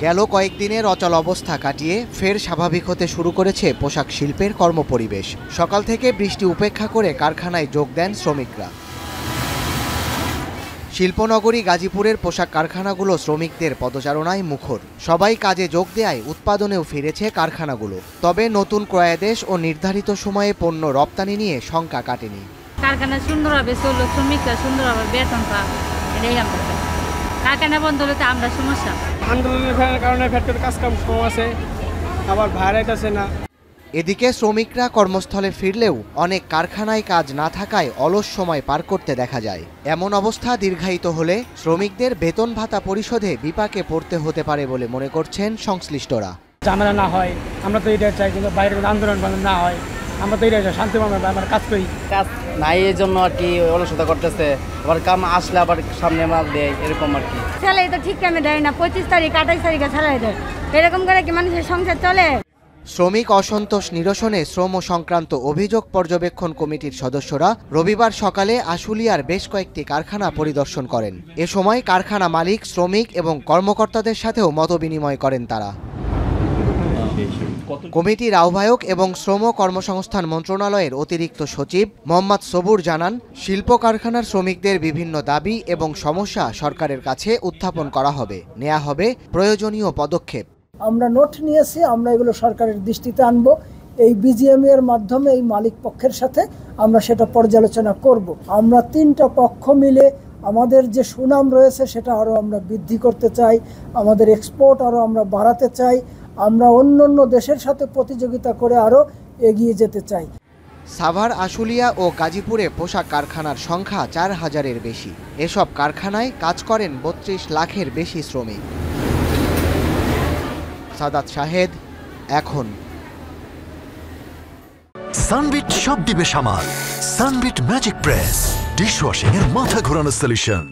গেল কয়েকদিনের অচল অবস্থা কাটিয়ে ফের স্বাভাবিক হতে শুরু করেছে পোশাক শিল্পের কর্মপরিবেশ। সকাল থেকে বৃষ্টি উপেক্ষা করে কারখানায় যোগ দেন শ্রমিকরা। শিল্পনগরী গাজীপুরের পোশাক কারখানাগুলো শ্রমিকদের পদচারণায় মুখর। সবাই কাজে যোগ দেয়ায় উৎপাদনেও ফিরেছে কারখানাগুলো। তবে নতুন ক্রয়াদেশ ও নির্ধারিত সময়ে পণ্য রপ্তানি নিয়ে শঙ্কা কাটেনি। কারখানা সুন্দরভাবে চললো, শ্রমিকরা সুন্দরভাবে বেতন পাবে, এটাই আমরা চাই। কারখানা বন্ধ হলে তো আমরা সমস্যা। আন্দোলনের কারণে ফ্যাক্টরির কাজকাম কম আছে, আবার ভাড়া আছে না। এদিকে শ্রমিকরা কর্মস্থলে ফিরলেও অনেক কারখানায় কাজ না থাকায় অলস সময় পার করতে দেখা যায়। এমন অবস্থা দীর্ঘায়িত হলে শ্রমিকদের বেতন ভাতা পরিশোধে বিপাকে পড়তে হতে পারে বলে মনে করছেন সংশ্লিষ্টরা। ঝামেলা না হয় আমরা তো এটা চাই, কিন্তু বাইরে আন্দোলন না হয় আমরা তো এটা শান্তিভাবে আমরা কাজ করি। কাজ নাই এই জন্য আর কি অলসতা করতেছে, আবার কাম আসলে আবার সামনে মাল দেয়, এরকম আর কি। স্যালারি তো ঠিক টাইমে দেয় না, 25 তারিখ 28 তারিখে স্যালারি দেয়। এরকম করে কি মানুষের সংসার চলে? শ্রমিক অসন্তোষ নিরসনে শ্রম সংক্রান্ত অভিযোগ পর্যবেক্ষণ কমিটির সদস্যরা রবিবার সকালে আশুলিয়ার বেশ কয়েকটি কারখানা পরিদর্শন করেন। এ সময় কারখানা মালিক, শ্রমিক এবং কর্মকর্তাদের সাথেও মতবিনিময় করেন তারা। কমিটির আহ্বায়ক এবং শ্রম কর্মসংস্থান মন্ত্রণালয়ের অতিরিক্ত সচিব মোহাম্মদ সবুর জানান, শিল্প কারখানার শ্রমিকদের বিভিন্ন দাবি এবং সমস্যা সরকারের কাছে উত্থাপন করা হবে, নেওয়া হবে প্রয়োজনীয় পদক্ষেপ। আমরা নোট নিয়েছি, আমরা এগুলো সরকারের দৃষ্টিতে আনব। এই বিজিএমই এর মাধ্যমে এই মালিক পক্ষের সাথে আমরা সেটা পর্যালোচনা করব। আমরা তিনটা পক্ষ মিলে আমাদের যে সুনাম রয়েছে সেটা আরও আমরা বৃদ্ধি করতে চাই, আমাদের এক্সপোর্ট আরও আমরা বাড়াতে চাই, আমরা অন্য দেশের সাথে প্রতিযোগিতা করে আরও এগিয়ে যেতে চাই। সাভার, আশুলিয়া ও গাজীপুরে পোশাক কারখানার সংখ্যা 4000-এর বেশি। এসব কারখানায় কাজ করেন 32 লাখের বেশি শ্রমিক। সাদাত শাহেদ, এখন। সানবিট সব দিবে সামাল। সানবিট ম্যাজিক প্রেস ডিশওয়াশিং এর মাথা ঘোরানো সলিউশন।